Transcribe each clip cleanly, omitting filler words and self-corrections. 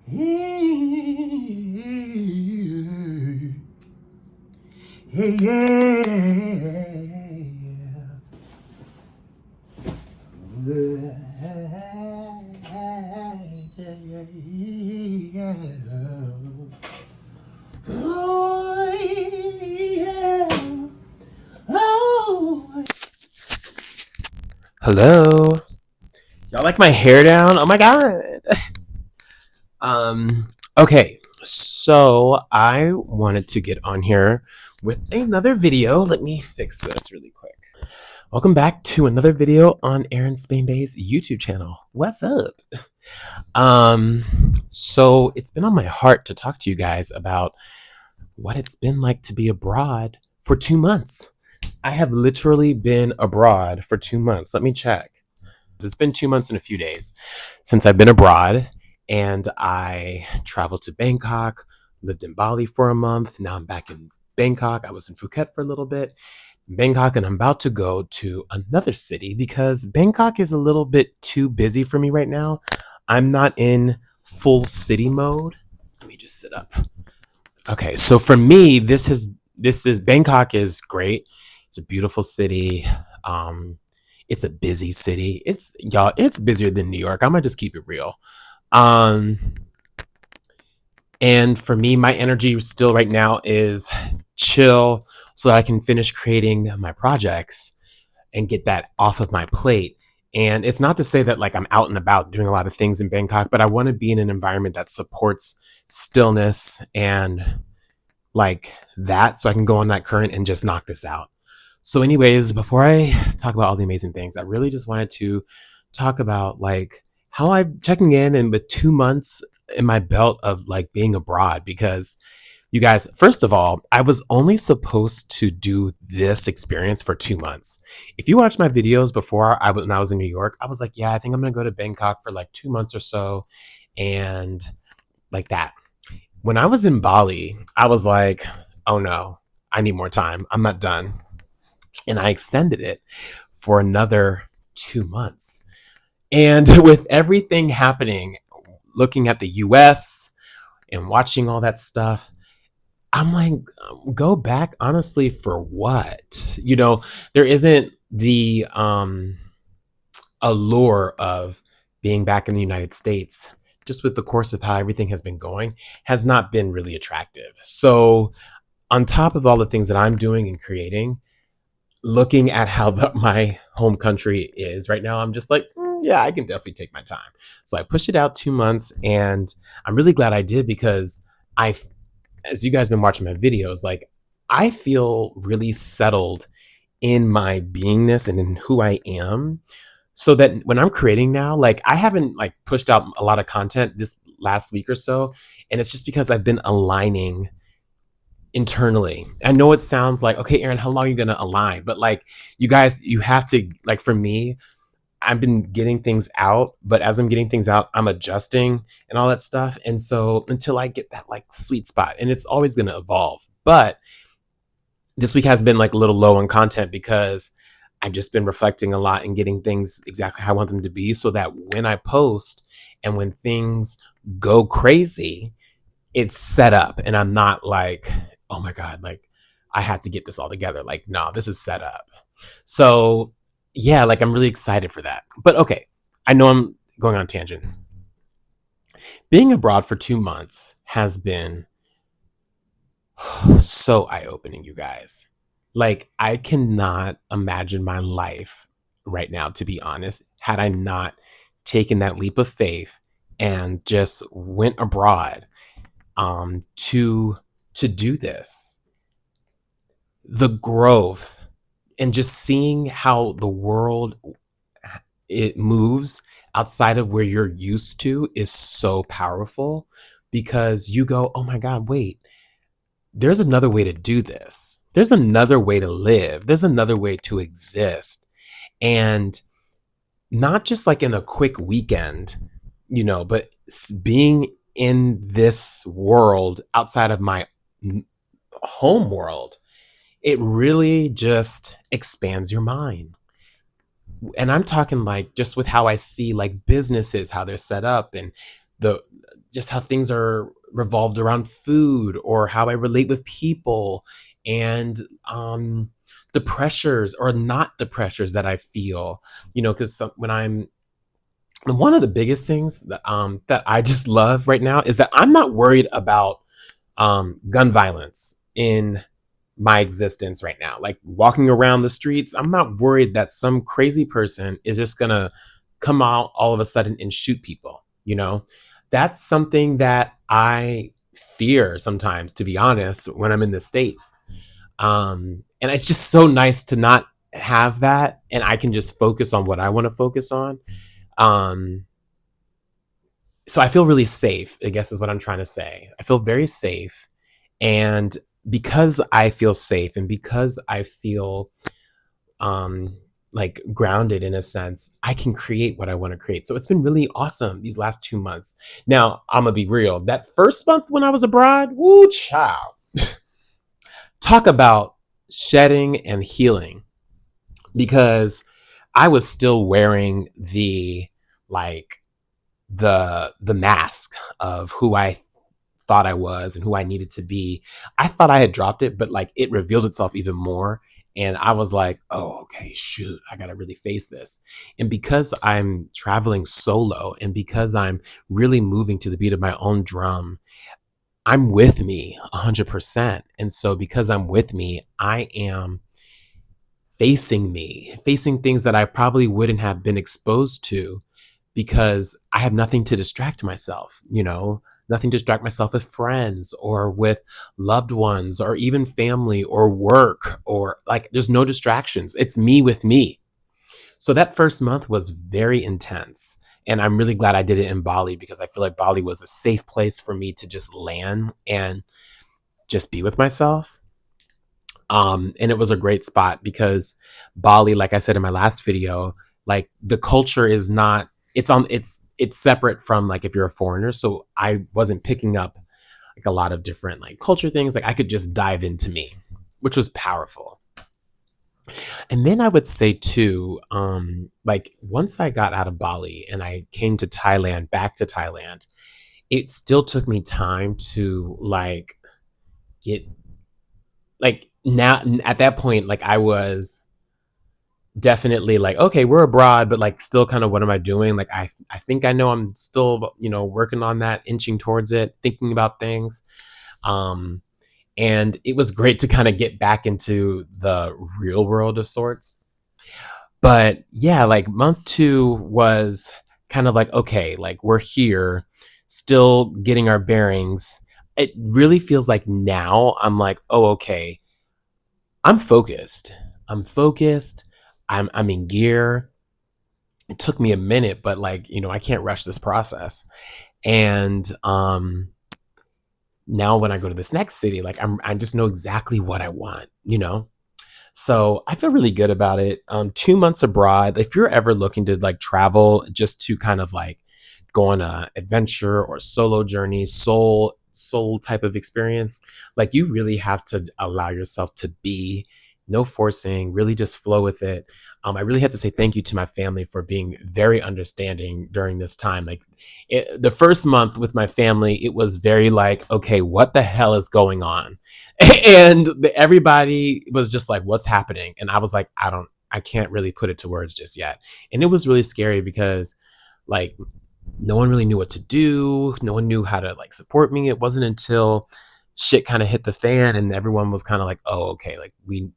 Hey, hey, yeah. Oh, yeah. Oh. Hello. Y'all like my hair down? Oh my god. Okay. So I wanted to get on here with another video. Let me fix this really quick. Welcome back to another video on Aaron Spain Bay's YouTube channel. What's up? So it's been on my heart to talk to you guys about what it's been like to be abroad for 2 months. I have literally been abroad for 2 months. Let me check. It's been 2 months and a few days since I've been abroad, and I traveled to Bangkok, lived in Bali for a month. Now I'm back in Bangkok. I was in Phuket for a little bit, Bangkok, and I'm about to go to another city because Bangkok is a little bit too busy for me right now. I'm not in full city mode. Let me just sit up. Okay, so for me, this is Bangkok is great. It's a beautiful city. Um, it's a busy city. It's busier than New York. I'm gonna just keep it real. Um, and for me, my energy still right now is chill so that I can finish creating my projects and get that off of my plate. And it's not to say that like I'm out and about doing a lot of things in Bangkok, but I want to be in an environment that supports stillness and like that so I can go on that current and just knock this out. So anyways, before I talk about all the amazing things, I really just wanted to talk about like how I'm checking in and with 2 months in my belt of like being abroad because you guys, first of all, I was only supposed to do this experience for 2 months. If you watch my videos before when I was in New York, I was like, yeah, I think I'm gonna go to Bangkok for like 2 months or so, and like that. When I was in Bali, I was like, oh no, I need more time. I'm not done, and I extended it for another 2 months. And with everything happening, looking at the US and watching all that stuff, I'm like, go back honestly for what? There isn't the allure of being back in the United States, just with the course of how everything has been going, has not been really attractive. So, on top of all the things that I'm doing and creating, looking at how my home country is right now, I'm just like, yeah, I can definitely take my time. So I pushed it out 2 months, and I'm really glad I did because I, as you guys been watching my videos, like I feel really settled in my beingness and in who I am. So that when I'm creating now, like I haven't like pushed out a lot of content this last week or so, and it's just because I've been aligning internally. I know it sounds like, okay, Aaron, how long are you going to align? But like, you guys, you have to, like, for me, I've been getting things out, but as I'm getting things out, I'm adjusting and all that stuff. And so until I get that like sweet spot, and it's always going to evolve. But this week has been like a little low on content because I've just been reflecting a lot and getting things exactly how I want them to be so that when I post and when things go crazy, it's set up and I'm not like, oh my God, like I have to get this all together. Like, no, this is set up. So yeah, like I'm really excited for that. But okay, I know I'm going on tangents. Being abroad for 2 months has been so eye-opening, you guys. Like, I cannot imagine my life right now, to be honest, had I not taken that leap of faith and just went abroad to do this. The growth and just seeing how the world it moves outside of where you're used to is so powerful because you go, oh my God, wait, there's another way to do this. There's another way to live. There's another way to exist. And not just like in a quick weekend, but being in this world outside of my home world, it really just expands your mind. And I'm talking like just with how I see like businesses, how they're set up, and the just how things are revolved around food or how I relate with people and the pressures or not the pressures that I feel, because when I'm one of the biggest things that I just love right now is that I'm not worried about gun violence in my existence right now. Like walking around the streets, I'm not worried that some crazy person is just gonna come out all of a sudden and shoot people. That's something that I fear sometimes, to be honest, when I'm in the States. And it's just so nice to not have that, and I can just focus on what I want to focus on. Um, so I feel really safe, I guess is what I'm trying to say. I feel very safe. And because I feel safe and because I feel like grounded in a sense, I can create what I want to create. So it's been really awesome these last 2 months. Now, I'm gonna be real. That first month when I was abroad, woo child. Talk about shedding and healing, because I was still wearing like the mask of who I thought I was and who I needed to be. I thought I had dropped it, but like it revealed itself even more. And I was like, oh, okay, shoot, I got to really face this. And because I'm traveling solo and because I'm really moving to the beat of my own drum, I'm with me 100%. And so because I'm with me, I am facing things that I probably wouldn't have been exposed to because I have nothing to distract myself, nothing to distract myself with friends or with loved ones or even family or work, or like there's no distractions. It's me with me. So that first month was very intense. And I'm really glad I did it in Bali because I feel like Bali was a safe place for me to just land and just be with myself. And it was a great spot because Bali, like I said in my last video, like the culture is not, it's separate from like if you're a foreigner. So I wasn't picking up like a lot of different like culture things. Like I could just dive into me, which was powerful. And then I would say too, like once I got out of Bali and I came to Thailand, back to Thailand, it still took me time to like get like now at that point, like I was definitely like, okay, we're abroad, but like still kind of what am I doing? Like I think I know I'm still, working on that, inching towards it, thinking about things. Um and it was great to kind of get back into the real world of sorts. But yeah, like month 2 was kind of like, okay, like we're here, still getting our bearings. It really feels like now I'm like, oh, okay, I'm focused. I'm focused. I'm in gear. It took me a minute, but like, I can't rush this process. And now when I go to this next city, like I just know exactly what I want. So I feel really good about it. 2 months abroad. If you're ever looking to like travel just to kind of like go on a adventure or solo journey, soul type of experience, like you really have to allow yourself to be, no forcing, really just flow with it. I really have to say thank you to my family for being very understanding during this time. Like the first month with my family, it was very like, okay, what the hell is going on? And everybody was just like, what's happening? And I was like, I can't really put it to words just yet. And it was really scary because like no one really knew what to do. No one knew how to like support me. It wasn't until shit kind of hit the fan and everyone was kind of like, oh, okay, like we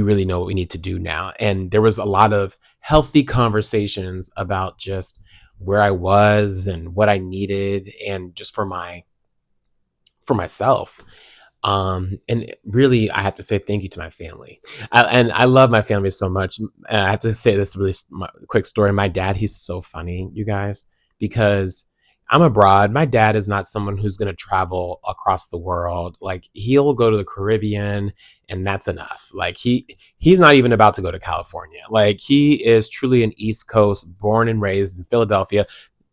really know what we need to do now. And there was a lot of healthy conversations about just where I was and what I needed and just for myself. And really, I have to say thank you to my family. And I love my family so much. I have to say this really quick story. My dad, he's so funny, you guys, because I'm abroad. My dad is not someone who's going to travel across the world. Like he'll go to the Caribbean and that's enough. Like he's not even about to go to California. Like he is truly an East Coast, born and raised in Philadelphia.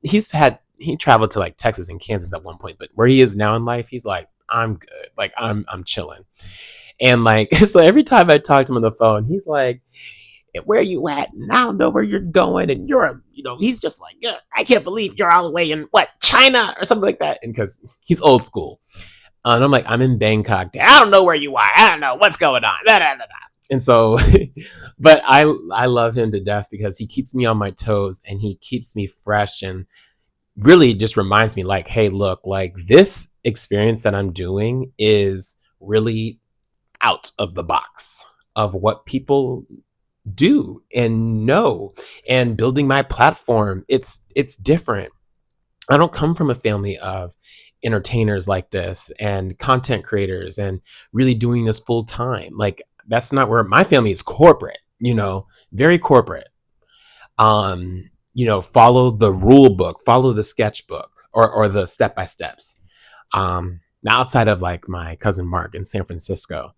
He traveled to like Texas and Kansas at one point, but where he is now in life, he's like, I'm good. Like I'm chilling. And like, so every time I talk to him on the phone, he's like, where you at? And I don't know where you're going. And he's just like, yeah, I can't believe you're all the way in what, China or something like that. And because he's old school. And I'm like, I'm in Bangkok. I don't know where you are. I don't know what's going on. Da, da, da, da. And so, but I love him to death because he keeps me on my toes and he keeps me fresh and really just reminds me like, hey, look, like this experience that I'm doing is really out of the box of what people do and know, and building my platform. It's different. I don't come from a family of entertainers like this and content creators and really doing this full time. Like that's not where my family is. Corporate, very corporate. Follow the rule book, follow the sketchbook or the step by steps. Now outside of like my cousin Mark in San Francisco.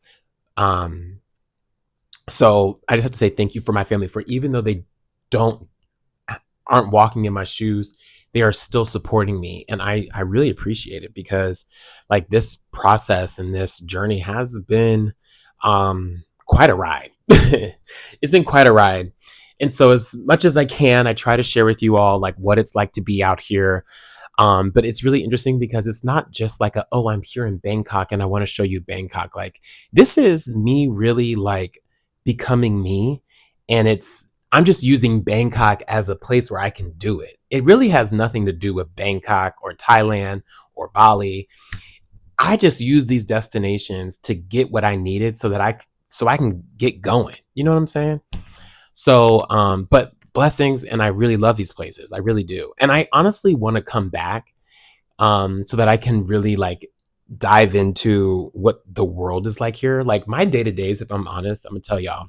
So I just have to say thank you for my family for, even though they aren't walking in my shoes, they are still supporting me. And I really appreciate it because like this process and this journey has been quite a ride. It's been quite a ride. And so as much as I can, I try to share with you all like what it's like to be out here. But it's really interesting because it's not just like I'm here in Bangkok and I want to show you Bangkok. Like this is me really like becoming me. And I'm just using Bangkok as a place where I can do it. It really has nothing to do with Bangkok or Thailand or Bali. I just use these destinations to get what I needed so I can get going. You know what I'm saying? So, but blessings, and I really love these places. I really do. And I honestly want to come back so that I can really like dive into what the world is like here. Like my day-to-days, if I'm honest, I'm gonna tell y'all,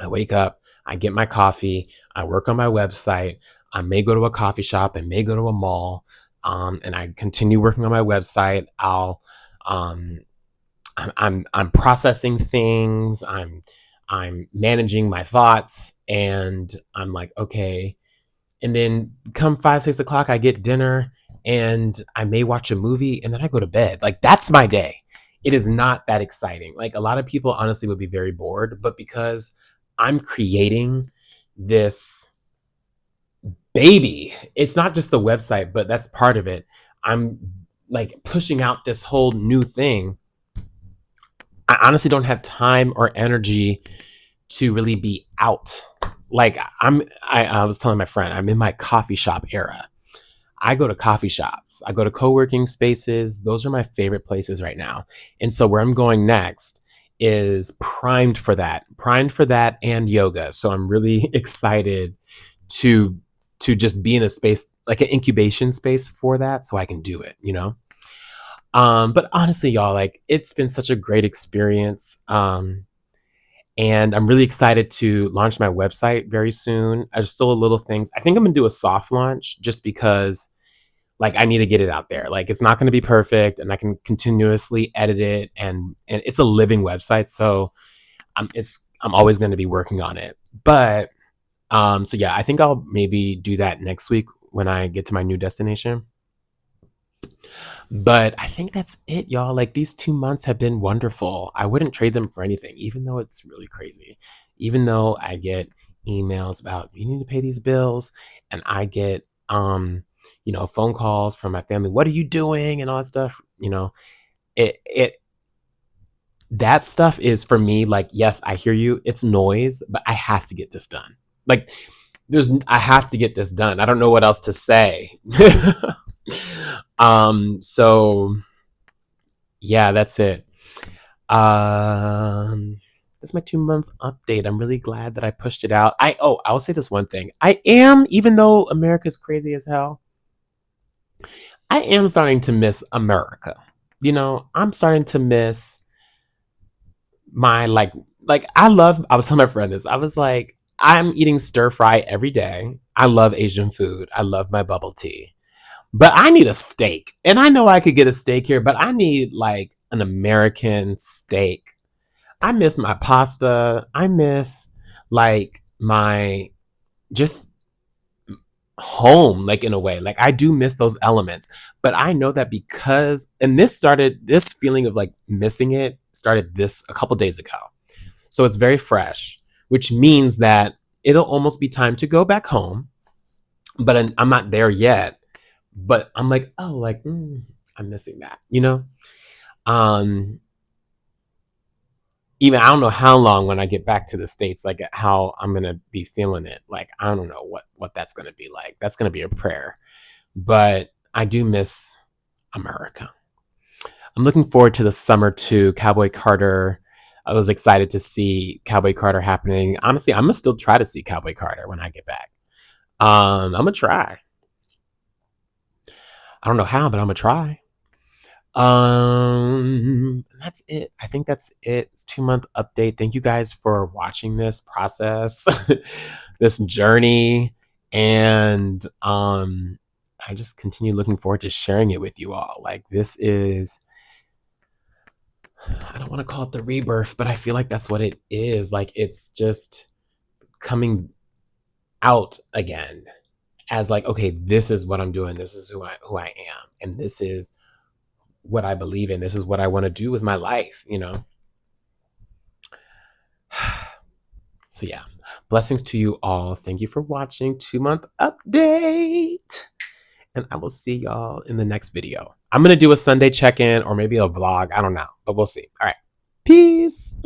I wake up, I get my coffee, I work on my website, I may go to a coffee shop, I may go to a mall, and I continue working on my website. I'm processing things, I'm managing my thoughts, and I'm like, okay. And then come 5, 6 o'clock, I get dinner and I may watch a movie and then I go to bed. Like that's my day. It is not that exciting. Like a lot of people honestly would be very bored, but because I'm creating this baby, it's not just the website, but that's part of it. I'm like pushing out this whole new thing. I honestly don't have time or energy to really be out. Like I was telling my friend, I'm in my coffee shop era. I go to coffee shops. I go to co-working spaces. Those are my favorite places right now. And so where I'm going next is primed for that and yoga. So I'm really excited to just be in a space, like an incubation space for that so I can do it, But honestly, y'all, like it's been such a great experience. And I'm really excited to launch my website very soon. There's still a little things. I think I'm gonna do a soft launch just because like I need to get it out there. Like it's not gonna be perfect and I can continuously edit it and it's a living website. So I'm always gonna be working on it. But so yeah, I think I'll maybe do that next week when I get to my new destination. But I think that's it, y'all. Like these 2 months have been wonderful. I wouldn't trade them for anything, even though it's really crazy. Even though I get emails about you need to pay these bills, and I get phone calls from my family. What are you doing? And all that stuff. It that stuff is for me like, yes, I hear you. It's noise, but I have to get this done. Like I have to get this done. I don't know what else to say. So yeah, that's it. That's my 2 month update. I'm really glad that I pushed it out. I'll say this one thing. Even though America's crazy as hell, I am starting to miss America. I'm starting to miss my like I was telling my friend this. I was like, I'm eating stir fry every day. I love Asian food. I love my bubble tea. But I need a steak. And I know I could get a steak here, but I need like an American steak. I miss my pasta. I miss like my just home, like in a way. Like I do miss those elements. But I know that this feeling of like missing it started this a couple days ago. So it's very fresh. which means that it'll almost be time to go back home, but I'm not there yet. But I'm like, oh, like, I'm missing that, you know? Um, Even I don't know how long when I get back to the States, like how I'm gonna be feeling it. Like, I don't know what that's gonna be like. That's gonna be a prayer. But I do miss America. I'm looking forward to the summer too. Cowboy Carter. I was excited to see Cowboy Carter happening. Honestly, I'm gonna still try to see Cowboy Carter when I get back. I'm gonna try. I don't know how, but I'm gonna try. That's it. I think that's it. It's 2 month update. Thank you guys for watching this process, this journey, and I just continue looking forward to sharing it with you all. Like, this is, I don't want to call it the rebirth, but I feel like that's what it is. Like, it's just coming out again as like, okay, this is what I'm doing. This is who I am, and this is what I believe in. This is what I want to do with my life, you know? So yeah, blessings to you all. Thank you for watching 2 month update. And I will see y'all in the next video. I'm going to do a Sunday check-in or maybe a vlog. I don't know, but we'll see. All right. Peace.